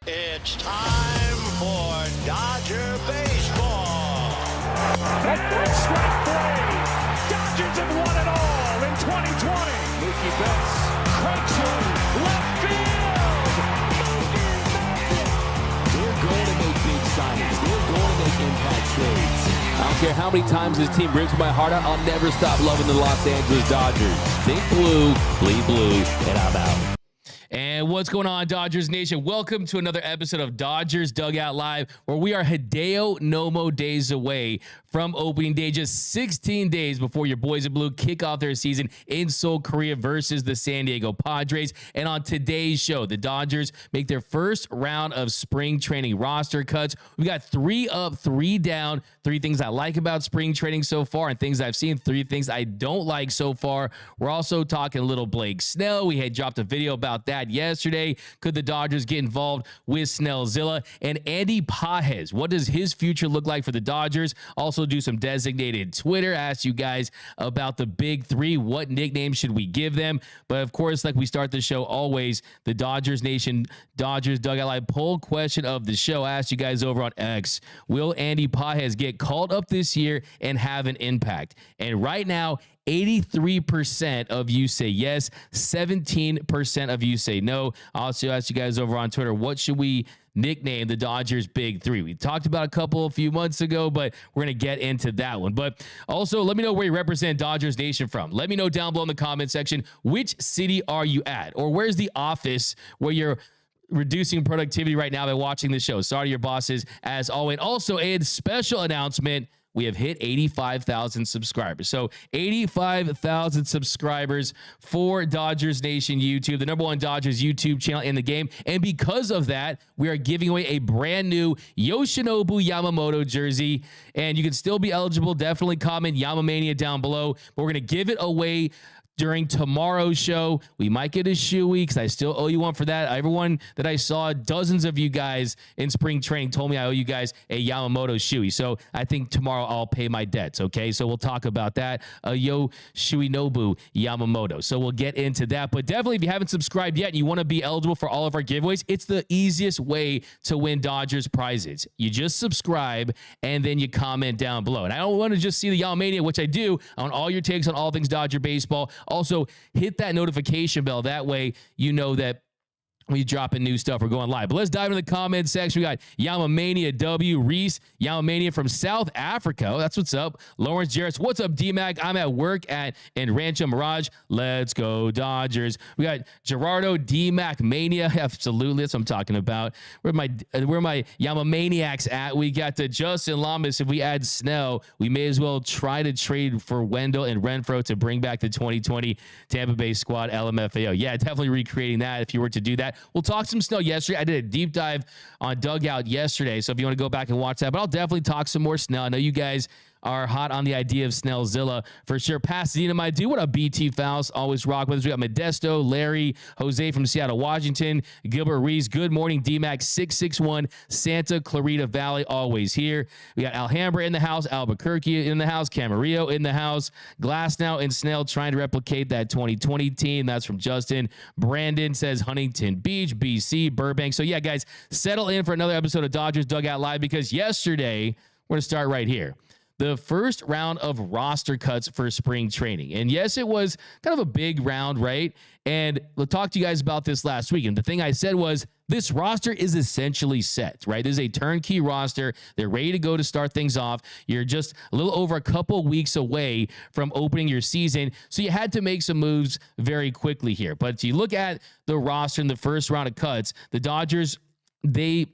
It's time for Dodger baseball. That's strike three. Dodgers have won it all in 2020. Mookie Betts cranks one left field. Mookie Betts. They're going to make big signings. They're going to make impact trades. I don't care how many times this team rips my heart out. I'll never stop loving the Los Angeles Dodgers. Think blue, bleed blue, and I'm out. And what's going on, Dodgers Nation? Welcome to another episode of Dodgers Dugout Live, where we are Hideo Nomo days away from opening day, just 16 days before your boys in blue kick off their season in Seoul, Korea versus the San Diego Padres. And on today's show, the Dodgers make their first round of spring training roster cuts. We got 3 up, 3 down, 3 things I like about spring training so far and things I've seen, 3 things I don't like so far. We're also talking a little Blake Snell. We had dropped a video about that yesterday. Could the Dodgers get involved with Snellzilla? And Andy Pages, what does his future look like for the Dodgers? Also do some designated Twitter, ask you guys about the big 3. What nickname should we give them? But of course, like we start the show always, the Dodgers Nation, Dodgers Dugout Live poll question of the show. I asked you guys over on X, will Andy Pages get called up this year and have an impact? And right now, 83% of you say yes, 17% of you say no. I also asked you guys over on Twitter, what should we nickname the Dodgers Big 3? We talked about a couple a few months ago, but we're going to get into that one. But also, let me know where you represent Dodgers Nation from. Let me know down below in the comment section, which city are you at? Or where's the office where you're reducing productivity right now by watching the show? Sorry to your bosses, as always. Also, a special announcement. We have hit 85,000 subscribers. So 85,000 subscribers for Dodgers Nation YouTube, the #1 Dodgers YouTube channel in the game. And because of that, we are giving away a brand new Yoshinobu Yamamoto jersey. And you can still be eligible. Definitely comment Yamamania down below. But we're going to give it away during tomorrow's show. We might get a shoey because I still owe you one for that. Everyone that I saw, dozens of you guys in spring training told me I owe you guys a Yamamoto shoey. So I think tomorrow I'll pay my debts, okay? So we'll talk about that. Yoshinobu Yamamoto. So we'll get into that. But definitely, if you haven't subscribed yet and you want to be eligible for all of our giveaways, it's the easiest way to win Dodgers prizes. You just subscribe and then you comment down below. And I don't want to just see the Yamamania, which I do, on all your takes on all things Dodger baseball. Also, hit that notification bell. That way, you know that we dropping new stuff. We're going live. But let's dive into the comment section. We got Yamamania W. Reese, Yamamania from South Africa. Oh, that's what's up. Lawrence Jarrett. What's up, D-Mac? I'm at work in Rancho Mirage. Let's go, Dodgers. We got Gerardo D-Mac Mania. Absolutely. That's what I'm talking about. Where my Yamamaniacs at? We got the Justin Lamas. If we add Snell, we may as well try to trade for Wendell and Renfroe to bring back the 2020 Tampa Bay squad LMFAO. Yeah, definitely recreating that if you were to do that. We'll talk some Snell yesterday. I did a deep dive on Dugout yesterday, so if you want to go back and watch that, but I'll definitely talk some more Snell. I know you guys are hot on the idea of Snellzilla for sure. Pasadena, my dude. What up, BT Fouls? Always rock with us. We got Modesto, Larry, Jose from Seattle, Washington, Gilbert Reese. Good morning, DMAX 661, Santa Clarita Valley, always here. We got Alhambra in the house, Albuquerque in the house, Camarillo in the house, Glasnow and Snell trying to replicate that 2020 team. That's from Justin. Brandon says Huntington Beach, BC, Burbank. So yeah, guys, settle in for another episode of Dodgers Dugout Live, because yesterday, we're going to start right here. The first round of roster cuts for spring training. And yes, it was kind of a big round, right? And we'll talk to you guys about this last week. And the thing I said was, this roster is essentially set, right? This is a turnkey roster. They're ready to go to start things off. You're just a little over a couple weeks away from opening your season. So you had to make some moves very quickly here. But if you look at the roster in the first round of cuts, the Dodgers, they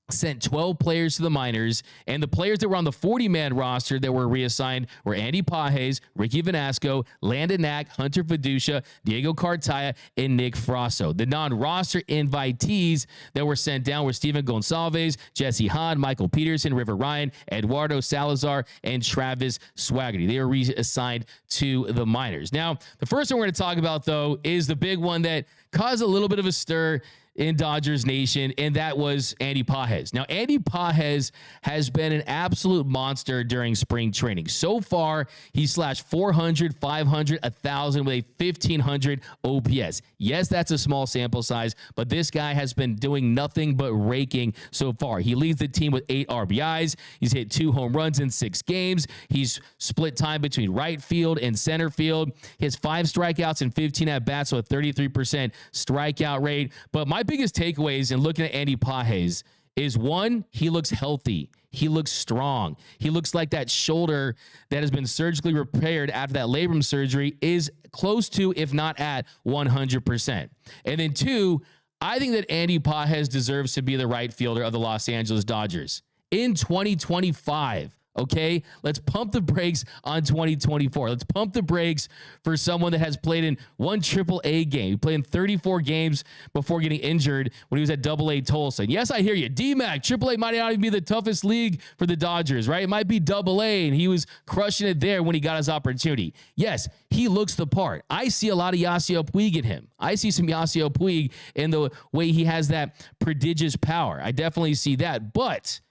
sent 12 players to the minors, and the players that were on the 40-man roster that were reassigned were Andy Pages, Ricky Vanasco, Landon Knack, Hunter Fiducia, Diego Cartaya, and Nick Frosso. The non-roster invitees that were sent down were Steven Gonçalves, Jesse Hahn, Michael Peterson, River Ryan, Eduardo Salazar, and Travis Swaggerty. They were reassigned to the minors. Now, the first one we're going to talk about, though, is the big one that caused a little bit of a stir in Dodgers Nation, and that was Andy Pages. Now, Andy Pages has been an absolute monster during spring training. So far, he slashed 400, 500, 1,000 with a 1,500 OPS. Yes, that's a small sample size, but this guy has been doing nothing but raking so far. He leads the team with 8 RBIs. He's hit 2 home runs in 6 games. He's split time between right field and center field. He has 5 strikeouts and 15 at-bats, so a 33% strikeout rate. But my biggest takeaways in looking at Andy Pages is, one, he looks healthy. He looks strong. He looks like that shoulder that has been surgically repaired after that labrum surgery is close to, if not at, 100%. And then 2, I think that Andy Pages deserves to be the right fielder of the Los Angeles Dodgers in 2025. Okay, let's pump the brakes on 2024. Let's pump the brakes for someone that has played in 1 AAA game. He played in 34 games before getting injured when he was at AA Tulsa. And yes, I hear you. D-Mac, AAA might not even be the toughest league for the Dodgers, right? It might be AA, and he was crushing it there when he got his opportunity. Yes, he looks the part. I see a lot of Yasiel Puig in him. I see some Yasiel Puig in the way he has that prodigious power. I definitely see that. But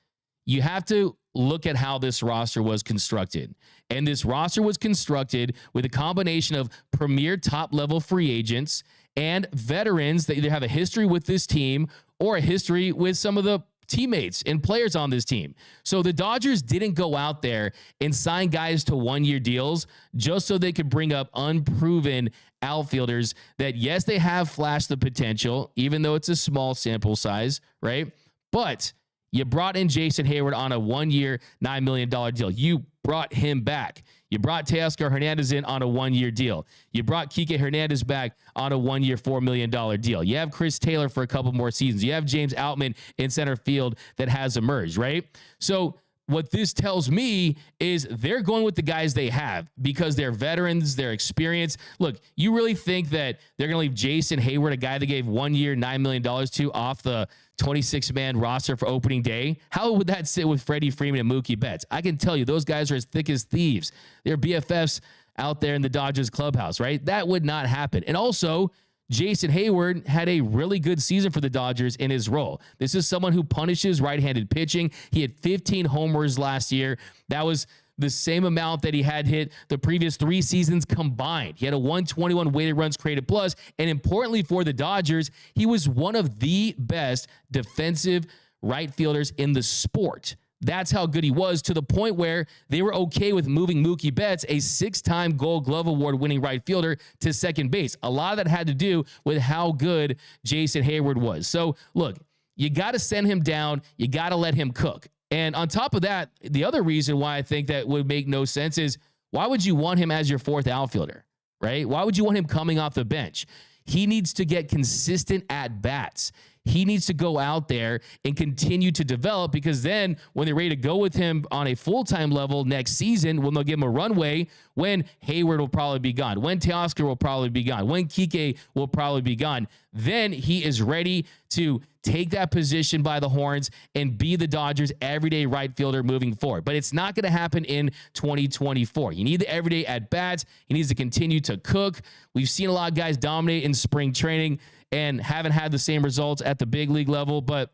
you have to look at how this roster was constructed. And this roster was constructed with a combination of premier top-level free agents and veterans that either have a history with this team or a history with some of the teammates and players on this team. So the Dodgers didn't go out there and sign guys to 1-year deals just so they could bring up unproven outfielders that, yes, they have flashed the potential, even though it's a small sample size, right? But you brought in Jason Hayward on a 1-year, $9 million deal. You brought him back. You brought Teoscar Hernandez in on a 1-year deal. You brought Kike Hernandez back on a 1-year, $4 million deal. You have Chris Taylor for a couple more seasons. You have James Outman in center field that has emerged, right? So what this tells me is they're going with the guys they have because they're veterans, they're experienced. Look, you really think that they're going to leave Jason Hayward, a guy they gave 1 year, $9 million to, off the 26-man roster for opening day? How would that sit with Freddie Freeman and Mookie Betts? I can tell you, those guys are as thick as thieves. They're BFFs out there in the Dodgers clubhouse, right? That would not happen. And also, Jason Hayward had a really good season for the Dodgers in his role. This is someone who punishes right-handed pitching. He had 15 homers last year. That was the same amount that he had hit the previous 3 seasons combined. He had a 121 weighted runs created plus, and importantly for the Dodgers, he was one of the best defensive right fielders in the sport. That's how good he was, to the point where they were okay with moving Mookie Betts, a 6-time Gold Glove Award winning right fielder, to second base. A lot of that had to do with how good Jason Hayward was. So look, you got to send him down. You got to let him cook. And on top of that, the other reason why I think that would make no sense is, why would you want him as your 4th outfielder, right? Why would you want him coming off the bench? He needs to get consistent at-bats. He needs to go out there and continue to develop, because then when they're ready to go with him on a full-time level next season, when they'll give him a runway, when Hayward will probably be gone, when Teoscar will probably be gone, when Kike will probably be gone, then he is ready to take that position by the horns and be the Dodgers' everyday right fielder moving forward. But it's not going to happen in 2024. You need the everyday at-bats. He needs to continue to cook. We've seen a lot of guys dominate in spring training and haven't had the same results at the big league level, but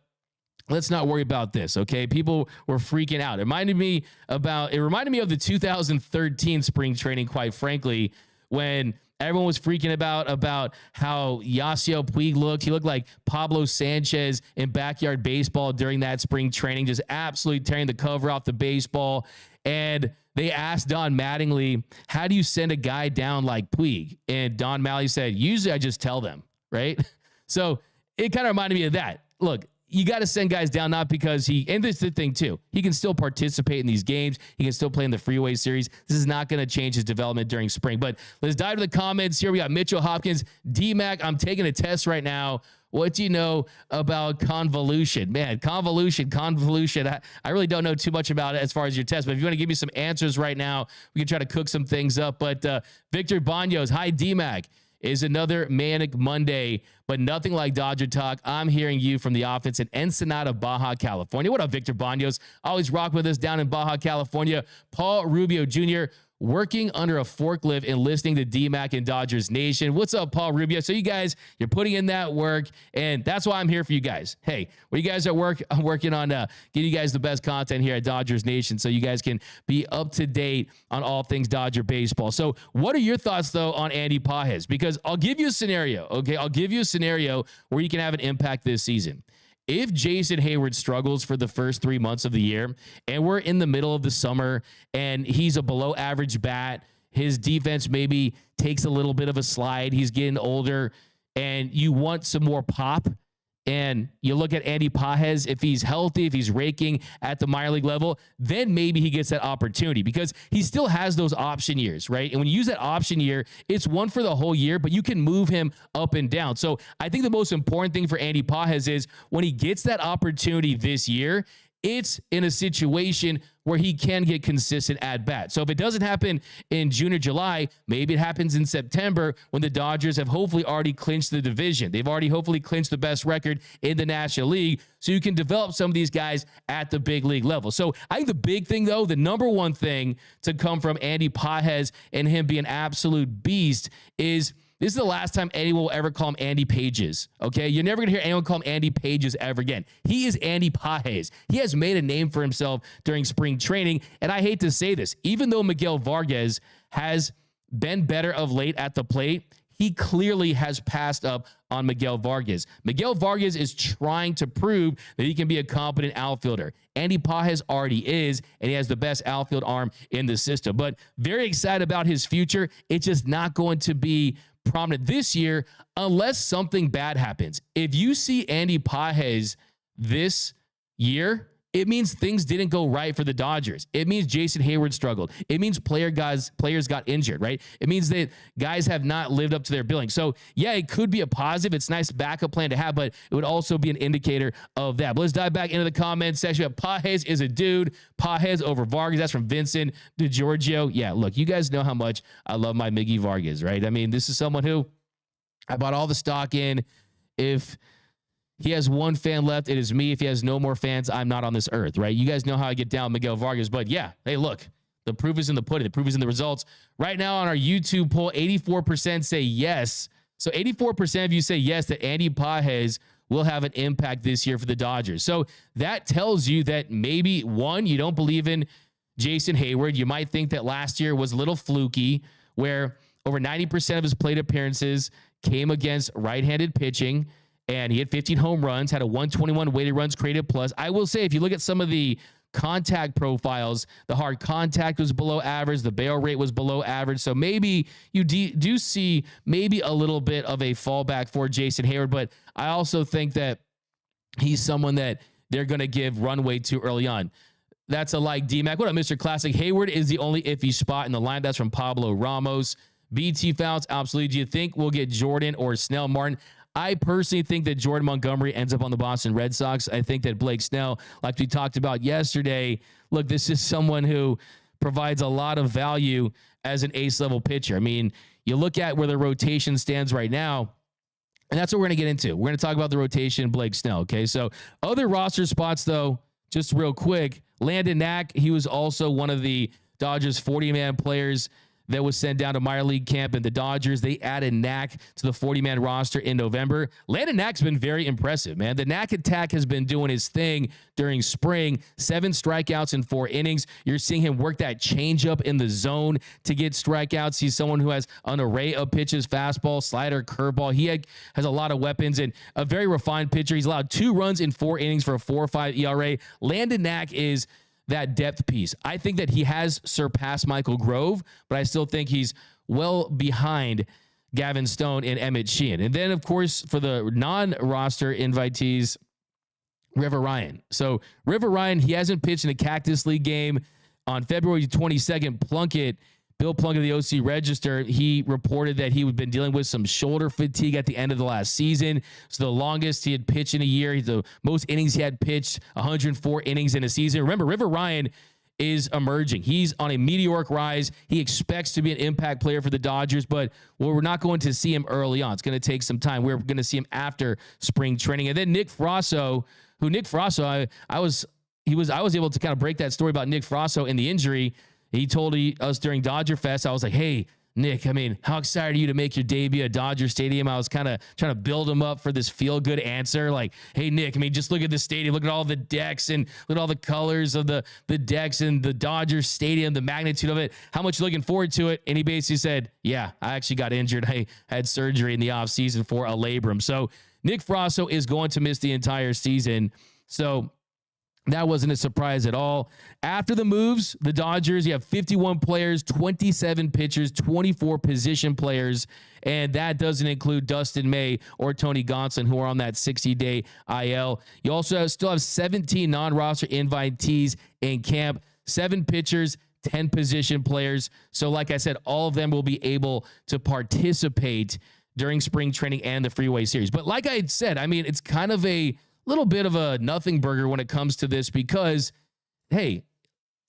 let's not worry about this, okay? People were freaking out. It reminded me of the 2013 spring training, quite frankly, when everyone was freaking about how Yasiel Puig looked. He looked like Pablo Sanchez in backyard baseball during that spring training, just absolutely tearing the cover off the baseball. And they asked Don Mattingly, how do you send a guy down like Puig? And Don Mattingly said, usually I just tell them, right? So it kind of reminded me of that. Look, you got to send guys down, not because and this is the thing too, he can still participate in these games. He can still play in the Freeway Series. This is not going to change his development during spring. But let's dive to the comments here. We got Mitchell Hopkins. D-Mac, I'm taking a test right now. What do you know about convolution? Man, convolution. I really don't know too much about it as far as your test, but if you want to give me some answers right now, we can try to cook some things up. But Victor Banos, hi, D-Mac, is another manic Monday, but nothing like Dodger talk. I'm hearing you from the office in Ensenada, Baja California. What up, Victor Banos? Always rock with us down in Baja California. Paul Rubio Jr., working under a forklift and listening to D-Mac and Dodgers Nation. What's up, Paul Rubio? So you guys, you're putting in that work, and that's why I'm here for you guys. Hey, when you guys are at work, I'm working on getting you guys the best content here at Dodgers Nation so you guys can be up to date on all things Dodger baseball. So what are your thoughts, though, on Andy Pages? Because I'll give you a scenario, okay? I'll give you a scenario where you can have an impact this season. If Jason Hayward struggles for the first 3 months of the year and we're in the middle of the summer and he's a below average bat, his defense maybe takes a little bit of a slide, he's getting older, and you want some more pop, and you look at Andy Pages, if he's healthy, if he's raking at the minor league level, then maybe he gets that opportunity because he still has those option years, right? And when you use that option year, it's one for the whole year, but you can move him up and down. So I think the most important thing for Andy Pages is when he gets that opportunity this year, it's in a situation where he can get consistent at bat. So if it doesn't happen in June or July, maybe it happens in September when the Dodgers have hopefully already clinched the division. They've already hopefully clinched the best record in the National League. So you can develop some of these guys at the big league level. So I think the big thing, though, the number one thing to come from Andy Pages and him being an absolute beast is this is the last time anyone will ever call him Andy Pages, okay? You're never going to hear anyone call him Andy Pages ever again. He is Andy Pages. He has made a name for himself during spring training, and I hate to say this, even though Miguel Vargas has been better of late at the plate, he clearly has passed up on Miguel Vargas. Miguel Vargas is trying to prove that he can be a competent outfielder. Andy Pages already is, and he has the best outfield arm in the system. But very excited about his future. It's just not going to be prominent this year unless something bad happens. If you see Andy Pages this year, it means things didn't go right for the Dodgers. It means Jason Hayward struggled. It means players got injured, right? It means that guys have not lived up to their billing. So yeah, it could be a positive. It's a nice backup plan to have, but it would also be an indicator of that. But let's dive back into the comments section. Pages is a dude. Pages over Vargas. That's from Vincent DeGiorgio. Yeah, look, you guys know how much I love my Miggy Vargas, right? I mean, this is someone who I bought all the stock in. If he has one fan left, it is me. If he has no more fans, I'm not on this earth, right? You guys know how I get down Miguel Vargas, but yeah, hey, look, the proof is in the pudding. The proof is in the results. Right now on our YouTube poll, 84% say yes. So 84% of you say yes, that Andy Pages will have an impact this year for the Dodgers. So that tells you that maybe, one, you don't believe in Jason Hayward. You might think that last year was a little fluky, where over 90% of his plate appearances came against right-handed pitching, and he had 15 home runs, had a 121 weighted runs created plus. I will say, if you look at some of the contact profiles, the hard contact was below average, the barrel rate was below average. So maybe you do see maybe a little bit of a fallback for Jason Hayward, but I also think that he's someone that they're going to give runway to early on. That's a like D-Mac. What up, Mr. Classic? Hayward is the only iffy spot in the line. That's from Pablo Ramos. BT Fouts, absolutely. Do you think we'll get Jordan or Snell Martin? I personally think that Jordan Montgomery ends up on the Boston Red Sox. I think that Blake Snell, like we talked about yesterday, look, this is someone who provides a lot of value as an ace-level pitcher. I mean, you look at where the rotation stands right now, and that's what we're going to get into. We're going to talk about the rotation, Blake Snell, okay? So other roster spots, though, just real quick, Landon Knack, he was also one of the Dodgers 40-man players that was sent down to minor league camp, and the Dodgers, they added Knack to the 40-man roster in November. Landon Knack's been very impressive, man. The Knack attack has been doing his thing during spring. 7 strikeouts in 4 innings. You're seeing him work that changeup in the zone to get strikeouts. He's someone who has an array of pitches, fastball, slider, curveball. He has a lot of weapons and a very refined pitcher. He's allowed 2 runs in 4 innings for a 4.5 ERA. Landon Knack is that depth piece. I think that he has surpassed Michael Grove, but I still think he's well behind Gavin Stone and Emmett Sheehan. And then, of course, for the non-roster invitees, River Ryan. So River Ryan, he hasn't pitched in a Cactus League game. On February 22nd, Plunkett Bill Plunk of the OC Register, he reported that he had been dealing with some shoulder fatigue at the end of the last season. So the longest he had pitched in a year, the most innings he had pitched, 104 innings in a season. Remember, River Ryan is emerging. He's on a meteoric rise. He expects to be an impact player for the Dodgers, but we're not going to see him early on. It's going to take some time. We're going to see him after spring training. And then Nick Frasso, I was able to kind of break that story about Nick Frasso and the injury. He told us during Dodger Fest, I was like, hey, Nick, I mean, how excited are you to make your debut at Dodger Stadium? I was kind of trying to build him up for this feel-good answer. Like, hey, Nick, I mean, just look at the stadium. Look at all the decks and look at all the colors of the decks and the Dodger Stadium, the magnitude of it. How much you looking forward to it? And he basically said, yeah, I actually got injured. I had surgery in the offseason for a labrum. So Nick Frasso is going to miss the entire season. So that wasn't a surprise at all. After the moves, the Dodgers, you have 51 players, 27 pitchers, 24 position players, and that doesn't include Dustin May or Tony Gonsolin, who are on that 60-day IL. You also still have 17 non-roster invitees in camp, 7 pitchers, 10 position players. So like I said, all of them will be able to participate during spring training and the Freeway Series. But like I said, I mean, it's kind of a little bit of a nothing burger when it comes to this because, hey,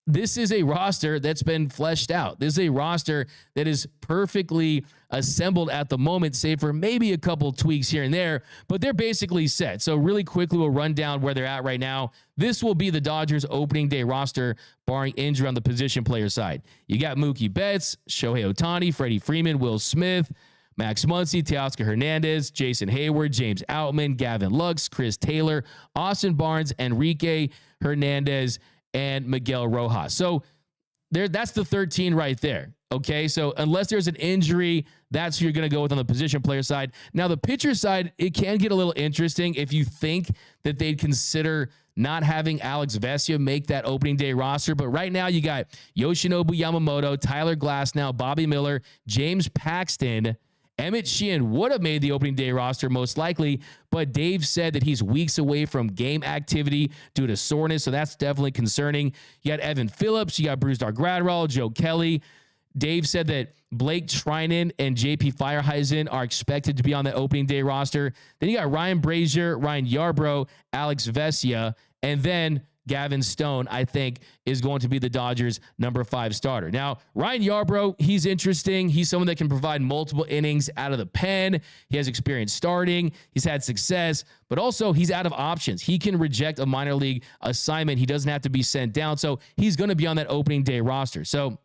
this is a roster that's been fleshed out. This is a roster that is perfectly assembled at the moment, save for maybe a couple tweaks here and there, but they're basically set. So really quickly, we'll run down where they're at right now. This will be the Dodgers opening day roster, barring injury on the position player side. You got Mookie Betts, Shohei Ohtani, Freddie Freeman, Will Smith, Max Muncy, Teoscar Hernandez, Jason Hayward, James Outman, Gavin Lux, Chris Taylor, Austin Barnes, Enrique Hernandez, and Miguel Rojas. So that's the 13 right there. Okay, so unless there's an injury, that's who you're going to go with on the position player side. Now, the pitcher side, it can get a little interesting if you think that they'd consider not having Alex Vesia make that opening day roster. But right now, you got Yoshinobu Yamamoto, Tyler Glasnow, Bobby Miller, James Paxton. Emmett Sheehan would have made the opening day roster most likely, but Dave said that he's weeks away from game activity due to soreness, so that's definitely concerning. You got Evan Phillips, you got Brusdar Graterol, Joe Kelly. Dave said that Blake Trinan and JP Fireheisen are expected to be on the opening day roster. Then you got Ryan Brazier, Ryan Yarbrough, Alex Vesia, and then Gavin Stone, I think, is going to be the Dodgers' number 5 starter. Now, Ryan Yarbrough, he's interesting. He's someone that can provide multiple innings out of the pen. He has experience starting. He's had success, but also he's out of options. He can reject a minor league assignment. He doesn't have to be sent down, so he's going to be on that opening day roster. So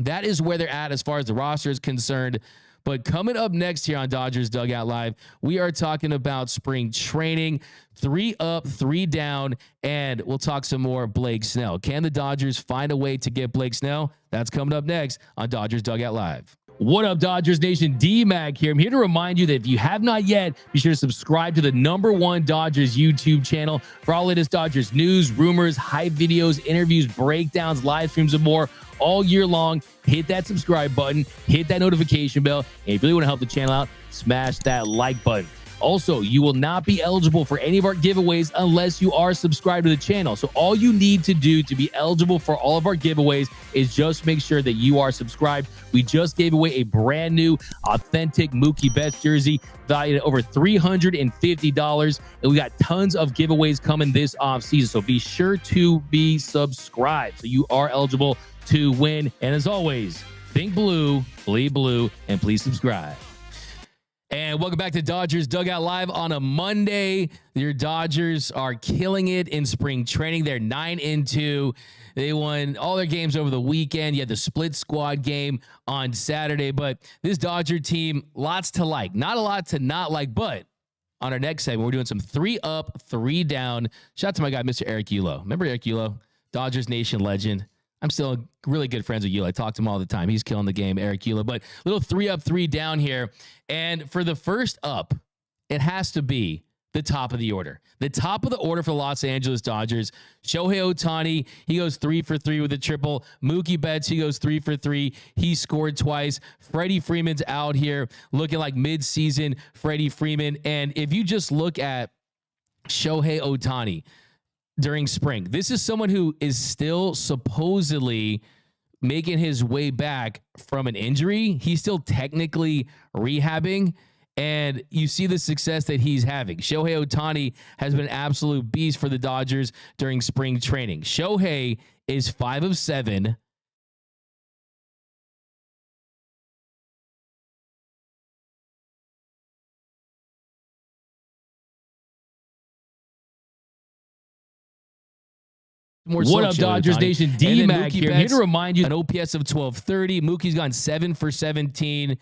that is where they're at as far as the roster is concerned. But coming up next here on Dodgers Dugout Live, we are talking about spring training, 3 up, 3 down, and we'll talk some more Blake Snell. Can the Dodgers find a way to get Blake Snell? That's coming up next on Dodgers Dugout Live. What up, Dodgers Nation? D-Mac here. I'm here to remind you that if you have not yet, be sure to subscribe to the #1 Dodgers YouTube channel for all latest Dodgers news, rumors, hype videos, interviews, breakdowns, live streams, and more all year long. Hit that subscribe button, hit that notification bell, and if you really want to help the channel out, smash that like button. Also, you will not be eligible for any of our giveaways unless you are subscribed to the channel. So all you need to do to be eligible for all of our giveaways is just make sure that you are subscribed. We just gave away a brand new authentic Mookie Betts jersey valued at over $350. And we got tons of giveaways coming this offseason. So be sure to be subscribed so you are eligible to win. And as always, think blue, bleed blue, and please subscribe. And welcome back to Dodgers Dugout Live on a Monday. Your Dodgers are killing it in spring training. They're 9-2. They won all their games over the weekend. You had the split squad game on Saturday. But this Dodger team, lots to like. Not a lot to not like, but on our next segment, we're doing some 3 up, 3 down. Shout out to my guy, Mr. Eric Yulo. Remember Eric Yulo? Dodgers Nation legend. I'm still really good friends with Yulo. I talk to him all the time. He's killing the game, Eric Yulo. But little 3 up, 3 down here. And for the first up, it has to be the top of the order. The top of the order for the Los Angeles Dodgers. Shohei Ohtani, he goes 3 for 3 with a triple. Mookie Betts, he goes 3 for 3. He scored twice. Freddie Freeman's out here looking like midseason Freddie Freeman. And if you just look at Shohei Ohtani during spring, this is someone who is still supposedly making his way back from an injury. He's still technically rehabbing, and you see the success that he's having. Shohei Ohtani has been an absolute beast for the Dodgers during spring training. Shohei is 5 of 7. What up, Dodgers Nation? D-Mac here. Here to remind you, an OPS of 1230. Mookie's gone 7 for 17,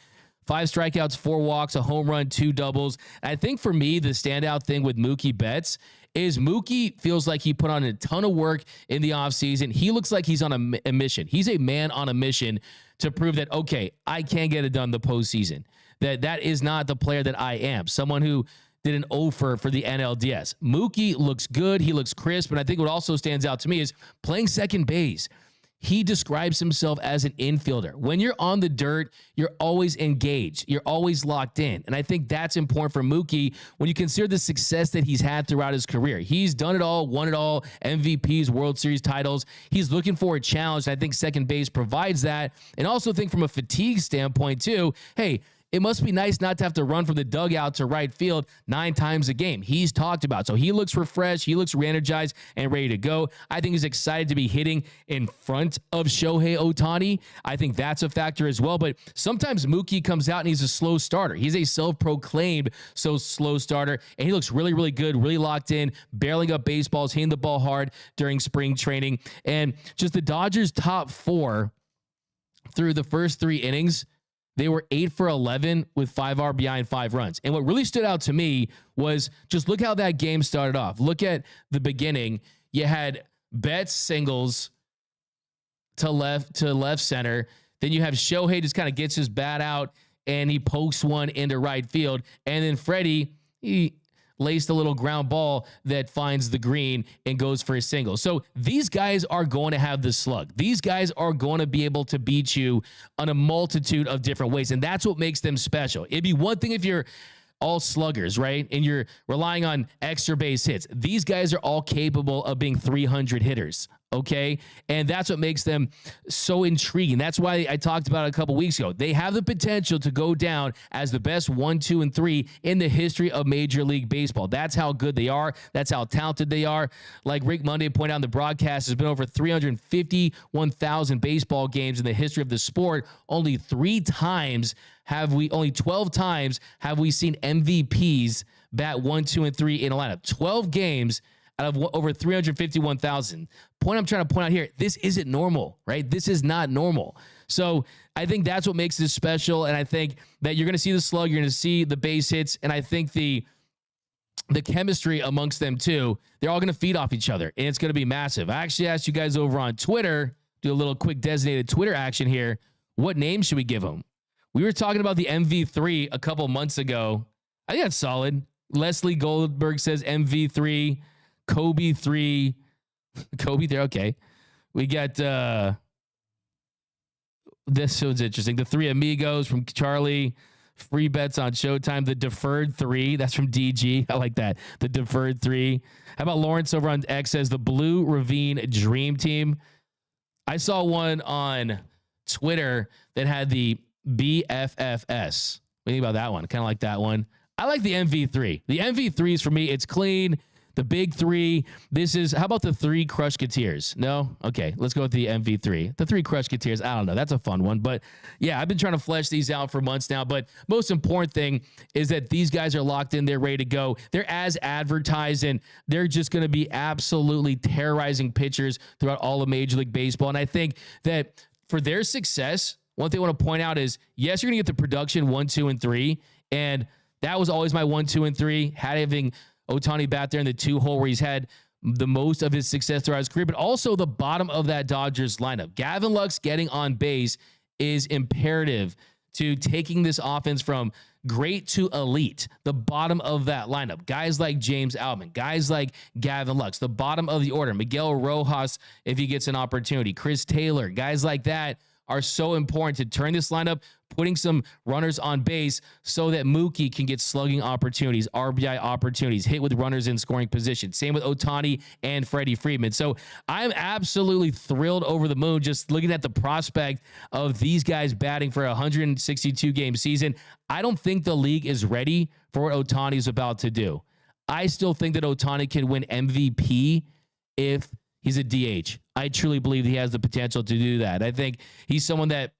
5 strikeouts, 4 walks, a home run, 2 doubles. I think for me, the standout thing with Mookie Betts is Mookie feels like he put on a ton of work in the offseason. He looks like he's on a mission. He's a man on a mission to prove that, okay, I can get it done the postseason. That is not the player that I am. Someone who did an offer for the NLDS. Mookie looks good. He looks crisp. And I think what also stands out to me is playing second base. He describes himself as an infielder. When you're on the dirt, you're always engaged. You're always locked in. And I think that's important for Mookie when you consider the success that he's had throughout his career. He's done it all, won it all, MVPs, World Series titles. He's looking for a challenge. I think second base provides that. And also think from a fatigue standpoint too, hey, it must be nice not to have to run from the dugout to right field 9 times a game. He's talked about. So he looks refreshed. He looks re-energized and ready to go. I think he's excited to be hitting in front of Shohei Ohtani. I think that's a factor as well. But sometimes Mookie comes out and he's a slow starter. He's a self-proclaimed slow starter. And he looks really, really good, really locked in, barreling up baseballs, hitting the ball hard during spring training. And just the Dodgers' top 4 through the first 3 innings, they were 8 for 11 with 5 RBI and 5 runs. And what really stood out to me was just look how that game started off. Look at the beginning. You had Betts singles to left center. Then you have Shohei just kind of gets his bat out and he pokes one into right field. And then Freddie, he laced a little ground ball that finds the green and goes for a single. So these guys are going to have the slug. These guys are going to be able to beat you on a multitude of different ways. And that's what makes them special. It'd be one thing if you're all sluggers, right? And you're relying on extra base hits. These guys are all capable of being 300 hitters. Okay. And that's what makes them so intriguing. That's why I talked about it a couple weeks ago. They have the potential to go down as the best 1, 2, and 3 in the history of Major League Baseball. That's how good they are. That's how talented they are. Like Rick Monday pointed out in the broadcast, there's been over 351,000 baseball games in the history of the sport. Only 12 times have we seen MVPs bat 1, 2, and 3 in a lineup. 12 games out of over 351,000. Point I'm trying to point out here, this isn't normal, right? This is not normal. So I think that's what makes this special, and I think that you're going to see the slug, you're going to see the base hits, and I think the chemistry amongst them too, they're all going to feed off each other, and it's going to be massive. I actually asked you guys over on Twitter, do a little quick designated Twitter action here. What name should we give them? We were talking about the MV3 a couple months ago. I think that's solid. Leslie Goldberg says MV3. Kobe 3. Kobe there. Okay. We got this one's interesting. The 3 Amigos from Charlie. Free bets on Showtime. The Deferred 3. That's from DG. I like that. The Deferred 3. How about Lawrence over on X says the Blue Ravine Dream Team. I saw one on Twitter that had the BFFS. What do you think about that one? Kind of like that one. I like the MV3. The MV3s for me, it's clean. The big 3. This is, how about the 3 Crushketeers? No? Okay, let's go with the MV3. The 3 Crushketeers, I don't know. That's a fun one. But yeah, I've been trying to flesh these out for months now. But most important thing is that these guys are locked in. They're ready to go. They're as advertised, and they're just going to be absolutely terrorizing pitchers throughout all of Major League Baseball. And I think that for their success, one thing I want to point out is, yes, you're going to get the production 1, 2, and 3. And that was always my 1, 2, and 3. Having Ohtani bat there in the 2-hole where he's had the most of his success throughout his career, but also the bottom of that Dodgers lineup. Gavin Lux getting on base is imperative to taking this offense from great to elite. The bottom of that lineup. Guys like James Outman, guys like Gavin Lux, the bottom of the order. Miguel Rojas, if he gets an opportunity. Chris Taylor, guys like that are so important to turn this lineup putting some runners on base so that Mookie can get slugging opportunities, RBI opportunities, hit with runners in scoring position. Same with Ohtani and Freddie Freeman. So I'm absolutely thrilled over the moon just looking at the prospect of these guys batting for a 162-game season. I don't think the league is ready for what Ohtani is about to do. I still think that Ohtani can win MVP if he's a DH. I truly believe he has the potential to do that. I think he's someone that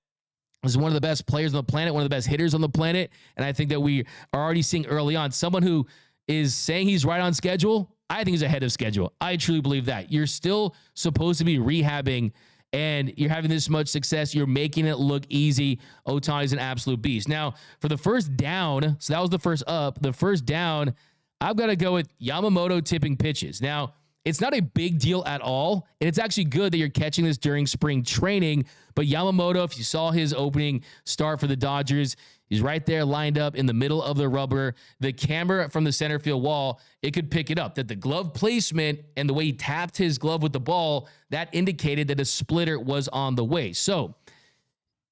is one of the best players on the planet, one of the best hitters on the planet. And I think that we are already seeing early on someone who is saying he's right on schedule. I think he's ahead of schedule. I truly believe that. You're still supposed to be rehabbing and you're having this much success. You're making it look easy. Ohtani's an absolute beast. Now, for the first down, so that was the first up. The first down, I've got to go with Yamamoto tipping pitches. Now, it's not a big deal at all, and it's actually good that you're catching this during spring training. But Yamamoto, if you saw his opening start for the Dodgers, he's right there lined up in the middle of the rubber. The camera from the center field wall, it could pick it up. That the glove placement and the way he tapped his glove with the ball, that indicated that a splitter was on the way. So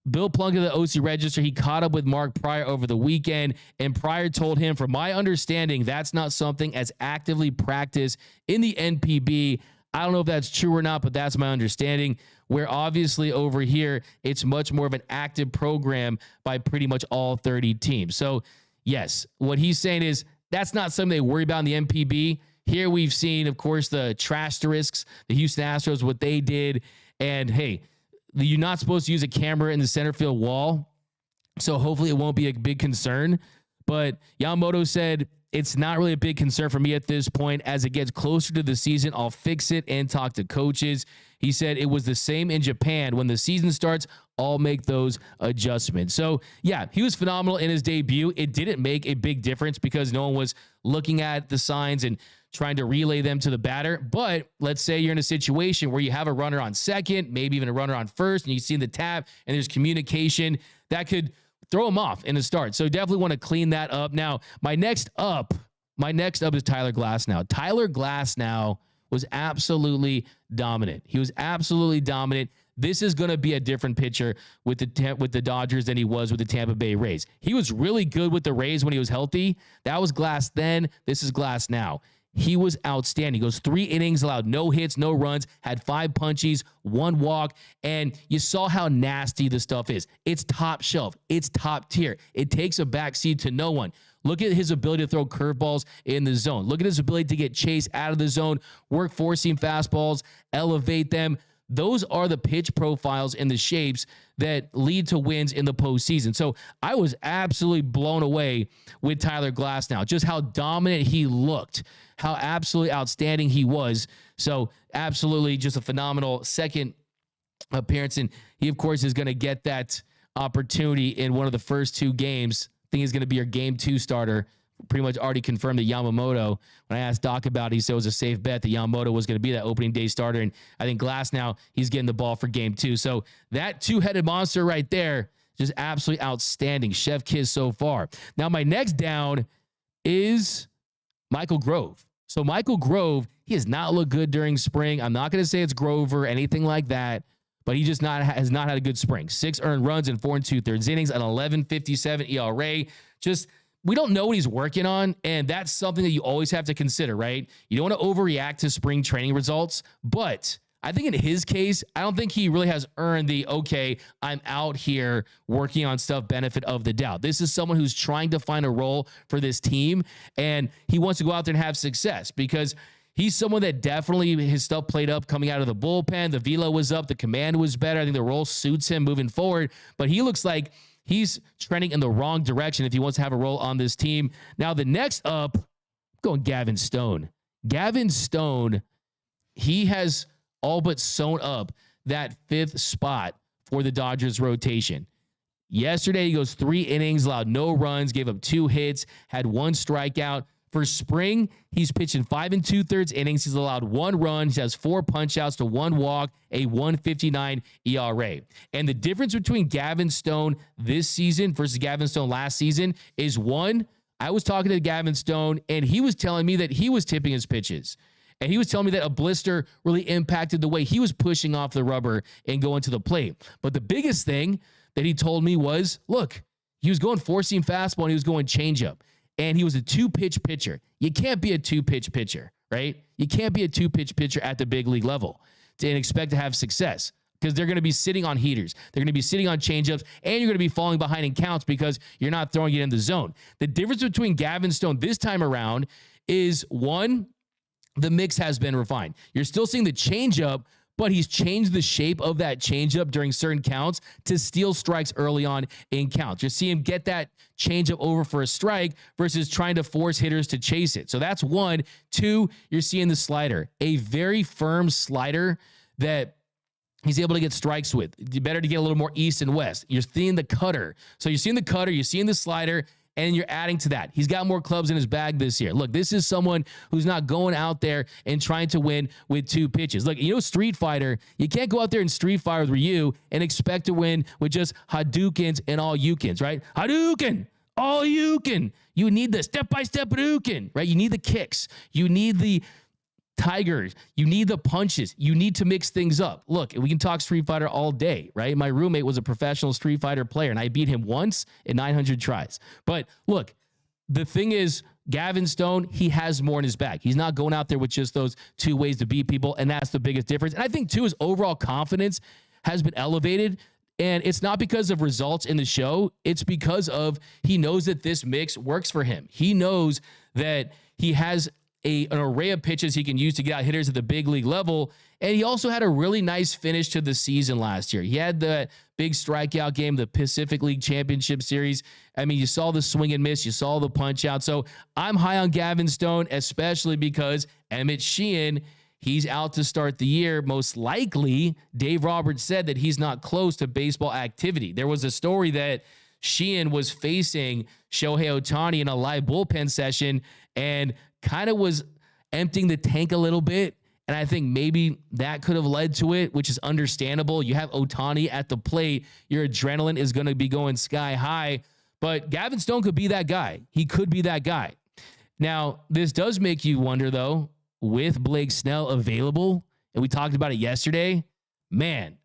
Bill Plunkett of the OC Register, he caught up with Mark Pryor over the weekend, and Pryor told him, from my understanding, that's not something as actively practiced in the NPB. I don't know if that's true or not, but that's my understanding, where obviously over here, it's much more of an active program by pretty much all 30 teams. So, yes, what he's saying is that's not something they worry about in the NPB. Here we've seen, of course, the Trash-terisks, the Houston Astros, what they did, and hey, you're not supposed to use a camera in the center field wall, so hopefully it won't be a big concern. But Yamamoto said, it's not really a big concern for me at this point. As it gets closer to the season, I'll fix it and talk to coaches. He said it was the same in Japan. When the season starts, I'll make those adjustments. So, yeah, he was phenomenal in his debut. It didn't make a big difference because no one was looking at the signs and trying to relay them to the batter. But let's say you're in a situation where you have a runner on second, maybe even a runner on first, and you see the tap and there's communication that could throw him off in the start. So definitely want to clean that up. Now, my next up is Tyler Glasnow. Tyler Glasnow was absolutely dominant. He was absolutely dominant. This is going to be a different pitcher with the Dodgers than he was with the Tampa Bay Rays. He was really good with the Rays when he was healthy. That was Glass then. This is Glass now. He was outstanding. He goes 3 innings, allowed no hits, no runs, had 5 punchies, 1 walk, and you saw how nasty the stuff is. It's top shelf. It's top tier. It takes a backseat to no one. Look at his ability to throw curveballs in the zone. Look at his ability to get chase out of the zone, work four-seam fastballs, elevate them. Those are the pitch profiles and the shapes that lead to wins in the postseason. So I was absolutely blown away with Tyler Glasnow, just how dominant he looked, how absolutely outstanding he was. So absolutely just a phenomenal second appearance. And he, of course, is going to get that opportunity in one of the first 2 games. I think he's going to be your game 2 starter. Pretty much already confirmed that Yamamoto, when I asked Doc about it, he said it was a safe bet that Yamamoto was going to be that opening day starter. And I think Glasnow, he's getting the ball for game 2. So that 2-headed monster right there, just absolutely outstanding. Chef kiss so far. Now, my next down is Michael Grove. So Michael Grove, he has not looked good during spring. I'm not going to say it's Grover or anything like that, but he just has not had a good spring. 6 earned runs in 4 2/3 innings, an 11.57 ERA. Just, we don't know what he's working on, and that's something that you always have to consider, right? You don't want to overreact to spring training results, but I think in his case, I don't think he really has earned the, okay, I'm out here working on stuff, benefit of the doubt. This is someone who's trying to find a role for this team, and he wants to go out there and have success because he's someone that definitely his stuff played up coming out of the bullpen. The velo was up. The command was better. I think the role suits him moving forward, but he looks like he's trending in the wrong direction if he wants to have a role on this team. Now, the next up, I'm going Gavin Stone. Gavin Stone, he has all but sewn up that 5th spot for the Dodgers rotation. Yesterday, he goes 3 innings, allowed no runs, gave up 2 hits, had 1 strikeout. For spring, he's pitching 5 2/3 innings. He's allowed 1 run. He has 4 punch-outs to 1 walk, a 1.59 ERA. And the difference between Gavin Stone this season versus Gavin Stone last season is, one, I was talking to Gavin Stone, and he was telling me that he was tipping his pitches. And he was telling me that a blister really impacted the way he was pushing off the rubber and going to the plate. But the biggest thing that he told me was, look, he was going four-seam fastball and he was going changeup. And he was a two-pitch pitcher. You can't be a two-pitch pitcher, right? You can't be a two-pitch pitcher at the big league level and expect to have success because they're going to be sitting on heaters. They're going to be sitting on changeups, and you're going to be falling behind in counts because you're not throwing it in the zone. The difference between Gavin Stone this time around is, one, the mix has been refined. You're still seeing the changeup, but he's changed the shape of that changeup during certain counts to steal strikes early on in counts. You see him get that changeup over for a strike versus trying to force hitters to chase it. So that's one. Two, you're seeing the slider, a very firm slider that he's able to get strikes with. Better to get a little more east and west. You're seeing the cutter. So you're seeing the cutter, you're seeing the slider, and you're adding to that. He's got more clubs in his bag this year. Look, this is someone who's not going out there and trying to win with two pitches. Look, Street Fighter, you can't go out there in Street Fighter with Ryu and expect to win with just Hadoukens and all Yukins, right? Hadouken, all Yukin. You need the step-by-step Hadouken, right? You need the kicks. You need the tigers. You need the punches. You need to mix things up. Look, we can talk Street Fighter all day, right? My roommate was a professional Street Fighter player, and I beat him once in 900 tries. But look, the thing is, Gavin Stone, he has more in his bag. He's not going out there with just those two ways to beat people, and that's the biggest difference. And I think, too, his overall confidence has been elevated, and it's not because of results in the show. It's because of he knows that this mix works for him. He knows that he has an array of pitches he can use to get out hitters at the big league level. And he also had a really nice finish to the season last year. He had the big strikeout game, the Pacific League Championship Series. I mean, you saw the swing and miss, you saw the punch out. So I'm high on Gavin Stone, especially because Emmett Sheehan, he's out to start the year. Most likely, Dave Roberts said that he's not close to baseball activity. There was a story that Sheehan was facing Shohei Ohtani in a live bullpen session and kind of was emptying the tank a little bit. And I think maybe that could have led to it, which is understandable. You have Ohtani at the plate. Your adrenaline is going to be going sky high. But Gavin Stone could be that guy. He could be that guy. Now, this does make you wonder, though, with Blake Snell available, and we talked about it yesterday, man,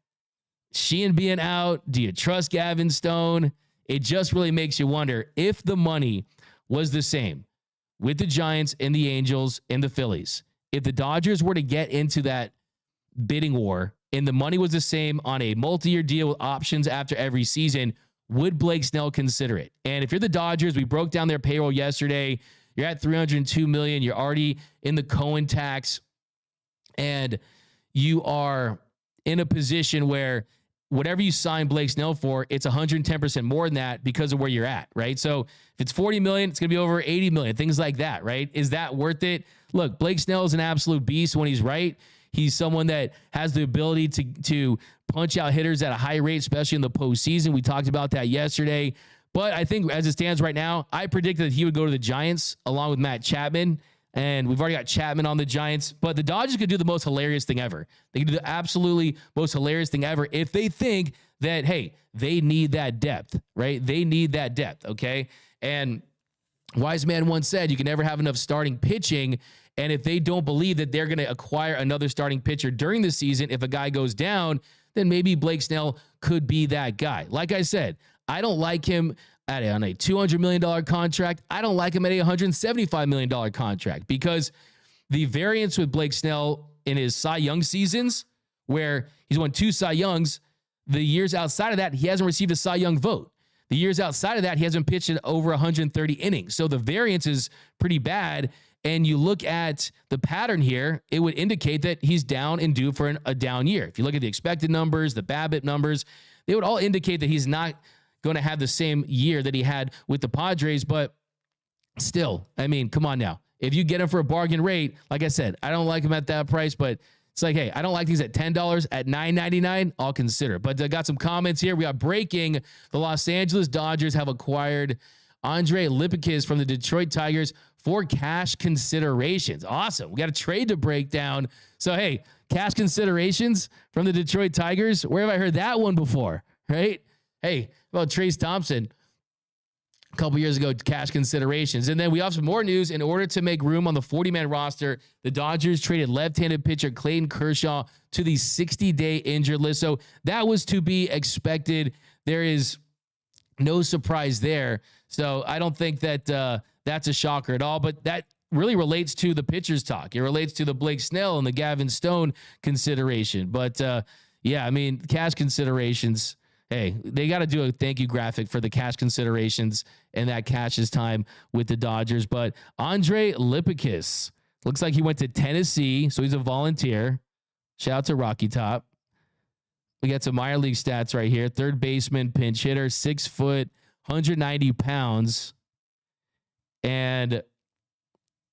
Sheehan being out, do you trust Gavin Stone? It just really makes you wonder if the money was the same with the Giants and the Angels and the Phillies. If the Dodgers were to get into that bidding war and the money was the same on a multi-year deal with options after every season, would Blake Snell consider it? And if you're the Dodgers, we broke down their payroll yesterday. You're at $302 million. You're already in the Cohen tax, and you are in a position where whatever you sign Blake Snell for, it's 110% more than that because of where you're at, right? So if it's $40 million, it's going to be over $80 million, things like that, right? Is that worth it? Look, Blake Snell is an absolute beast when he's right. He's someone that has the ability to punch out hitters at a high rate, especially in the postseason. We talked about that yesterday. But I think as it stands right now, I predicted that he would go to the Giants along with Matt Chapman. And we've already got Chapman on the Giants. But the Dodgers could do the most hilarious thing ever. They could do the absolutely most hilarious thing ever if they think that, hey, they need that depth, right? They need that depth, okay? And Wise Man once said, you can never have enough starting pitching. And if they don't believe that they're going to acquire another starting pitcher during the season, if a guy goes down, then maybe Blake Snell could be that guy. Like I said, I don't like him on a $200 million contract. I don't like him at a $175 million contract because the variance with Blake Snell in his Cy Young seasons, where he's won 2 Cy Youngs, the years outside of that, he hasn't received a Cy Young vote. The years outside of that, he hasn't pitched in over 130 innings. So the variance is pretty bad. And you look at the pattern here, it would indicate that he's down and due for a down year. If you look at the expected numbers, the BABIP numbers, they would all indicate that he's not going to have the same year that he had with the Padres. But still, I mean, come on now. If you get him for a bargain rate, like I said, I don't like him at that price, but it's like, hey, I don't like these at $10, at $9.99, I'll consider. But I got some comments here. We got breaking. The Los Angeles Dodgers have acquired Andre Lipicus from the Detroit Tigers for cash considerations. Awesome. We got a trade to break down. So, hey, cash considerations from the Detroit Tigers. Where have I heard that one before, right? Hey, well, Trace Thompson a couple years ago, cash considerations. And then we have some more news. In order to make room on the 40-man roster, the Dodgers traded left-handed pitcher Clayton Kershaw to the 60-day injured list. So that was to be expected. there is no surprise there. So I don't think that that's a shocker at all, but that really relates to the pitchers talk. It relates to the Blake Snell and the Gavin Stone consideration. But yeah, I mean, cash considerations, hey, they got to do a thank you graphic for the cash considerations and that Cash's time with the Dodgers. But Andre Lipicus, looks like he went to Tennessee, so he's a volunteer. Shout out to Rocky Top. We got some minor league stats right here. Third baseman, pinch hitter, 6 foot, 190 pounds. And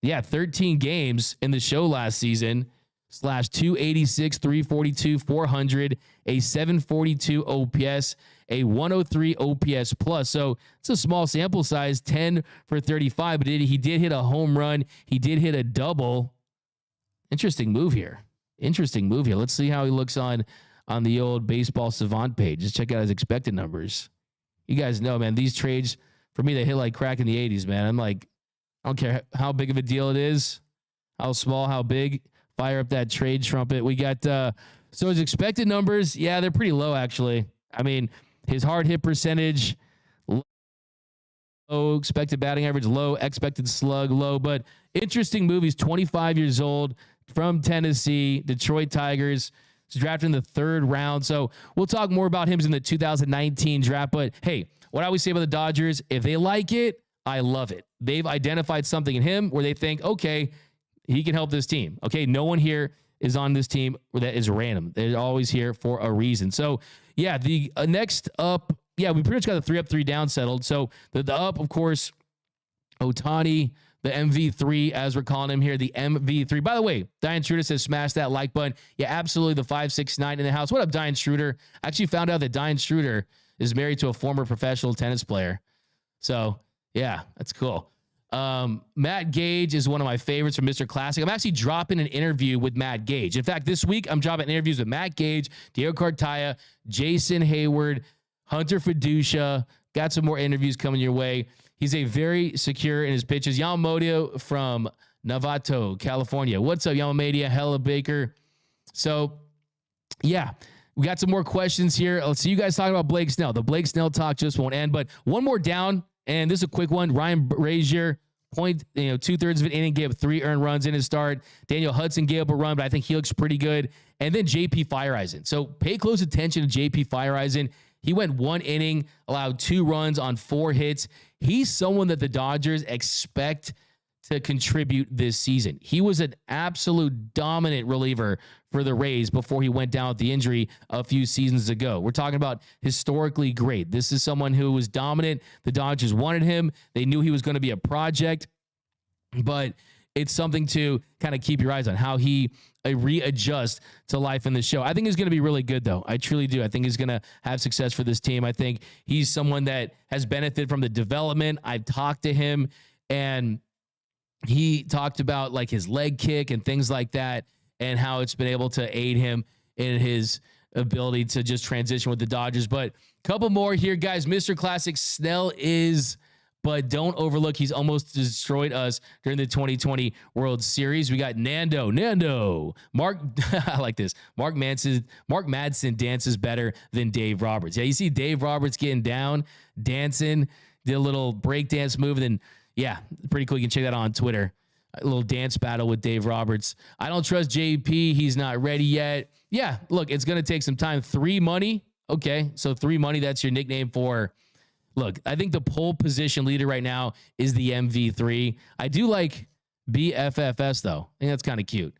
yeah, 13 games in the show last season, / 286, 342, 400, a 742 OPS, a 103 OPS plus. So it's a small sample size, 10 for 35, but he did hit a home run. He did hit a double. Interesting move here. Let's see how he looks on the old Baseball Savant page. Just check out his expected numbers. You guys know, man, these trades, for me, they hit like crack in the 80s, man. I'm like, I don't care how big of a deal it is, how small, how big. Fire up that trade trumpet. We got, so his expected numbers, yeah, they're pretty low, actually. I mean, his hard hit percentage, low, expected batting average, low, expected slug, low. But interesting move. He's 25 years old, from Tennessee, Detroit Tigers. He's drafted in the 3rd round. So we'll talk more about him in the 2019 draft. But hey, what I always say about the Dodgers, if they like it, I love it. They've identified something in him where they think, okay, he can help this team. Okay, no one here is on this team that is random. They're always here for a reason. So yeah, the next up, yeah, we pretty much got the 3 up, 3 down settled. So the up, of course, Ohtani, the MV3, as we're calling him here, the MV3. By the way, Diane Schroeder says, smash that like button. Yeah, absolutely, the 569 in the house. What up, Diane Schroeder? I actually found out that Diane Schroeder is married to a former professional tennis player. So, yeah, that's cool. Matt Gage is one of my favorites from Mr. Classic. I'm actually dropping an interview with Matt Gage. In fact, this week, I'm dropping interviews with Matt Gage, Diego Cartaya, Jason Hayward, Hunter Fiducia. Got some more interviews coming your way. He's a very secure in his pitches. Yamamoto from Novato, California. What's up, Yamamoto? Hella Baker. So, yeah, we got some more questions here. Let's see you guys talking about Blake Snell. The Blake Snell talk just won't end, but one more down, and this is a quick one. Ryan Brazier, 2/3 of an inning, gave up 3 earned runs in his start. Daniel Hudson gave up a run, but I think he looks pretty good. And then JP Fireeisen. So pay close attention to JP Fireeisen. He went 1 inning, allowed 2 runs on 4 hits. He's someone that the Dodgers expect to contribute this season. He was an absolute dominant reliever for the Rays before he went down with the injury a few seasons ago. We're talking about historically great. This is someone who was dominant. The Dodgers wanted him. They knew he was going to be a project, but it's something to kind of keep your eyes on, how he readjusts to life in the show. I think he's going to be really good, though. I truly do. I think he's going to have success for this team. I think he's someone that has benefited from the development. I've talked to him, and he talked about like his leg kick and things like that, and how it's been able to aid him in his ability to just transition with the Dodgers. But a couple more here, guys. Mr. Classic, Snell is, but don't overlook, he's almost destroyed us during the 2020 World Series. We got Nando, Mark, I like this. Mark Madsen dances better than Dave Roberts. Yeah, you see Dave Roberts getting down, dancing, did a little breakdance move, and then, yeah, pretty cool. You can check that out on Twitter. A little dance battle with Dave Roberts. I don't trust JP. He's not ready yet. Yeah, look, it's going to take some time. 3 Money. Okay, so 3 Money, that's your nickname for... Look, I think the pole position leader right now is the MV3. I do like BFFS, though. I think that's kind of cute.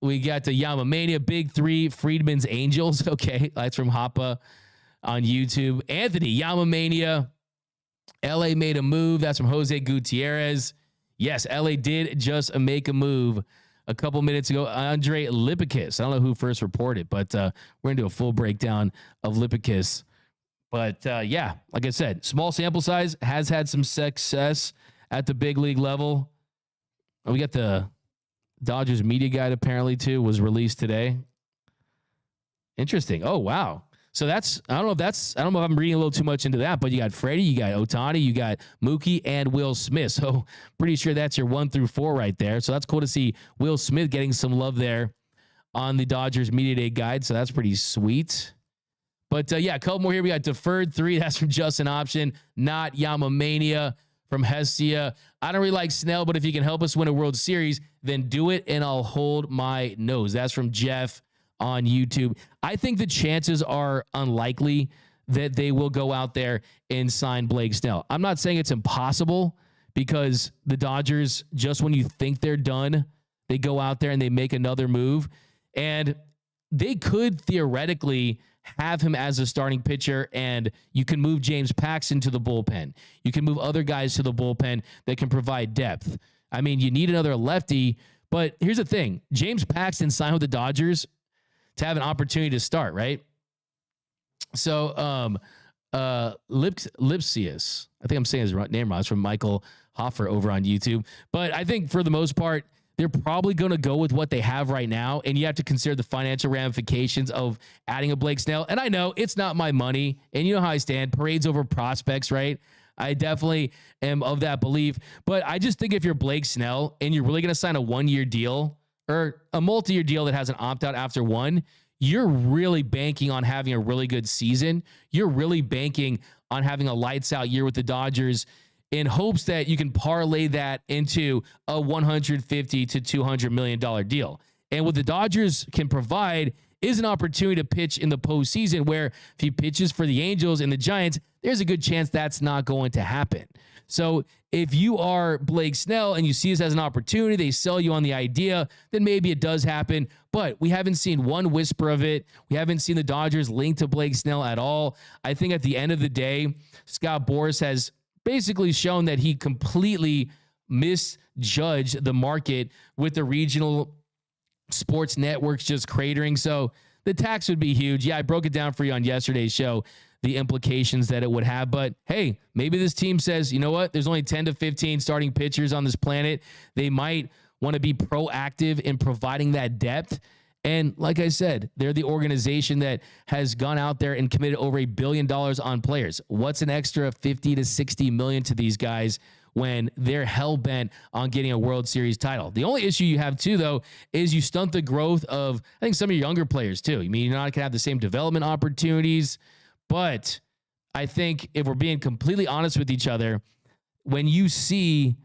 We got the Yamamania, Big 3, Friedman's Angels. Okay, that's from Hoppa on YouTube. Anthony, Yamamania. LA made a move. That's from Jose Gutierrez. Yes, LA did just make a move a couple minutes ago. Andre Lipicus. I don't know who first reported, but we're going to do a full breakdown of Lipicus. But, yeah, like I said, small sample size, has had some success at the big league level. We got the Dodgers media guide apparently, too, was released today. Interesting. Oh, wow. So that's, I don't know if I'm reading a little too much into that, but you got Freddie, you got Ohtani, you got Mookie, and Will Smith. So pretty sure that's your 1 through 4 right there. So that's cool to see Will Smith getting some love there on the Dodgers media day guide. So that's pretty sweet. But yeah, a couple more here. We got deferred 3. That's from Justin Option, not Yamamania from Hestia. I don't really like Snell, but if you can help us win a World Series, then do it, and I'll hold my nose. That's from Jeff on YouTube. I think the chances are unlikely that they will go out there and sign Blake Snell. I'm not saying it's impossible, because the Dodgers, just when you think they're done, they go out there and they make another move. And they could theoretically have him as a starting pitcher, and you can move James Paxton to the bullpen. You can move other guys to the bullpen that can provide depth. I mean, you need another lefty, but here's the thing. James Paxton signed with the Dodgers to have an opportunity to start, right? So, Lipsius, I think I'm saying his name wrong. It's from Michael Hoffer over on YouTube. But I think for the most part, they're probably going to go with what they have right now. And you have to consider the financial ramifications of adding a Blake Snell. And I know it's not my money. And you know how I stand. Parades over prospects, right? I definitely am of that belief. But I just think if you're Blake Snell and you're really going to sign a 1-year deal or a multi-year deal that has an opt-out after 1, you're really banking on having a really good season. You're really banking on having a lights-out year with the Dodgers in hopes that you can parlay that into a $150 to $200 million deal. And what the Dodgers can provide is an opportunity to pitch in the postseason, where if he pitches for the Angels and the Giants, there's a good chance that's not going to happen. So if you are Blake Snell and you see this as an opportunity, they sell you on the idea, then maybe it does happen. But we haven't seen one whisper of it. We haven't seen the Dodgers linked to Blake Snell at all. I think at the end of the day, Scott Boras has basically shown that he completely misjudged the market with the regional sports networks just cratering. So the tax would be huge. Yeah, I broke it down for you on yesterday's show, the implications that it would have. But hey, maybe this team says, you know what? There's only 10 to 15 starting pitchers on this planet. They might want to be proactive in providing that depth. And like I said, they're the organization that has gone out there and committed over $1 billion on players. What's an extra 50 to 60 million to these guys when they're hell-bent on getting a World Series title? The only issue you have, too, though, is you stunt the growth of, I think, some of your younger players, too. I mean, you're not going to have the same development opportunities. But I think if we're being completely honest with each other, when you see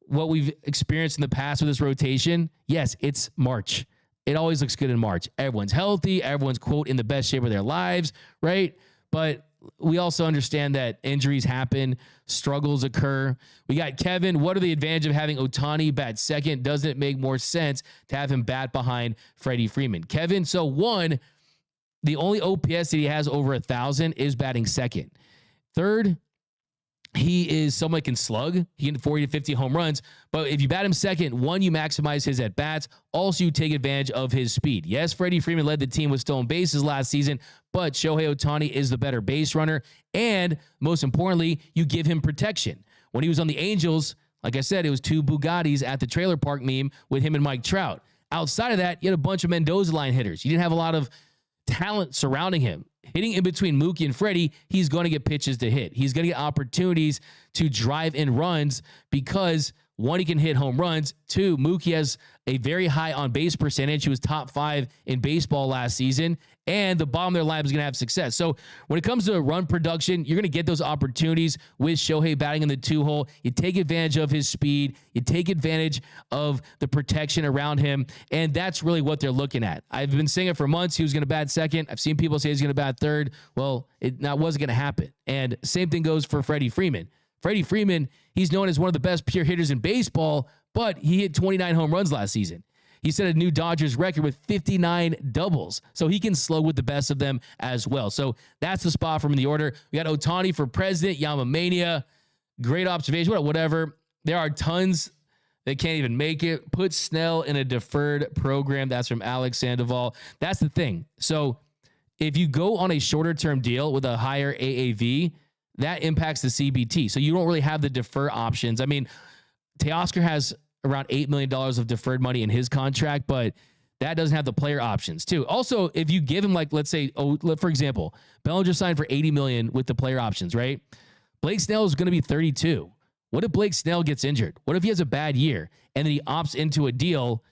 what we've experienced in the past with this rotation, yes, it's March. It always looks good in March. Everyone's healthy. Everyone's, quote, in the best shape of their lives, right? But we also understand that injuries happen, struggles occur. We got Kevin. What are the advantages of having Ohtani bat second? Doesn't it make more sense to have him bat behind Freddie Freeman? Kevin, so one, the only OPS that he has over 1,000 is batting second. Third, he is someone that can slug. He can 40 to 50 home runs. But if you bat him second, one, you maximize his at-bats. Also, you take advantage of his speed. Yes, Freddie Freeman led the team with stolen bases last season, but Shohei Ohtani is the better base runner. And most importantly, you give him protection. When he was on the Angels, like I said, it was 2 Bugattis at the trailer park meme with him and Mike Trout. Outside of that, you had a bunch of Mendoza line hitters. You didn't have a lot of talent surrounding him. Hitting in between Mookie and Freddie, he's going to get pitches to hit. He's going to get opportunities to drive in runs because, one, he can hit home runs. 2, Mookie has a very high on-base percentage. He was top 5 in baseball last season, and the bottom of their lineup is going to have success. So when it comes to run production, you're going to get those opportunities with Shohei batting in the 2-hole. You take advantage of his speed. You take advantage of the protection around him, and that's really what they're looking at. I've been saying it for months. He was going to bat second. I've seen people say he's going to bat third. Well, that wasn't going to happen. And same thing goes for Freddie Freeman. Freddie Freeman, he's known as one of the best pure hitters in baseball, but he hit 29 home runs last season. He set a new Dodgers record with 59 doubles, so he can slow with the best of them as well. So that's the spot from the order. We got Ohtani for president, Yamamania. Great observation, whatever. There are tons that can't even make it. Put Snell in a deferred program. That's from Alex Sandoval. That's the thing. So if you go on a shorter-term deal with a higher AAV, that impacts the CBT. So you don't really have the defer options. I mean, Teoscar has around $8 million of deferred money in his contract, but that doesn't have the player options too. Also, if you give him, like, let's say, for example, Bellinger signed for $80 million with the player options, right? Blake Snell is going to be 32. What if Blake Snell gets injured? What if he has a bad year and then he opts into a deal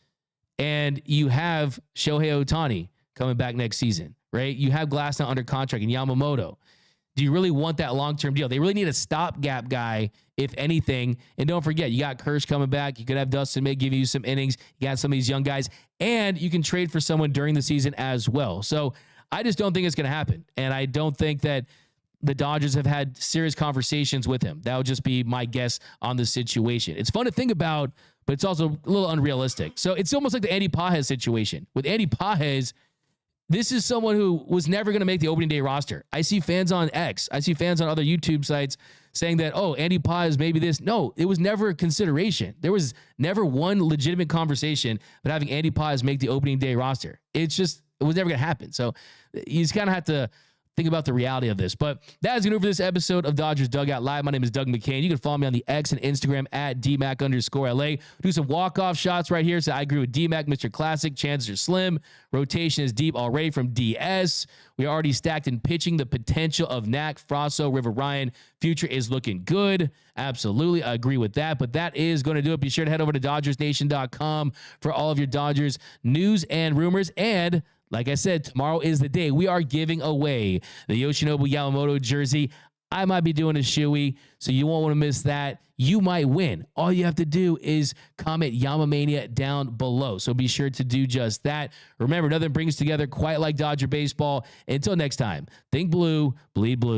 and you have Shohei Ohtani coming back next season, right? You have Glass now under contract and Yamamoto. Do you really want that long-term deal? They really need a stopgap guy, if anything. And don't forget, you got Kersh coming back. You could have Dustin May give you some innings. You got some of these young guys. And you can trade for someone during the season as well. So I just don't think it's going to happen. And I don't think that the Dodgers have had serious conversations with him. That would just be my guess on the situation. It's fun to think about, but it's also a little unrealistic. So it's almost like the Andy Pages situation. With Andy Pages, this is someone who was never going to make the opening day roster. I see fans on X. I see fans on other YouTube sites saying that, oh, Andy Pages, maybe this. No, it was never a consideration. There was never one legitimate conversation about having Andy Pages make the opening day roster. It was never going to happen. So you just kind of have to think about the reality of this. But that is going to do for this episode of Dodgers Dugout Live. My name is Doug McCain. You can follow me on the X and Instagram at DMAC_LA. Do some walk-off shots right here. So I agree with DMAC, Mr. Classic. Chances are slim. Rotation is deep already from DS. We already stacked in pitching. The potential of Knack, Frosso, River Ryan. Future is looking good. Absolutely. I agree with that. But that is going to do it. Be sure to head over to dodgersnation.com for all of your Dodgers news and rumors. And like I said, tomorrow is the day we are giving away the Yoshinobu Yamamoto jersey. I might be doing a shoey, so you won't want to miss that. You might win. All you have to do is comment Yamamania down below. So be sure to do just that. Remember, nothing brings together quite like Dodger baseball. Until next time, think blue, bleed blue.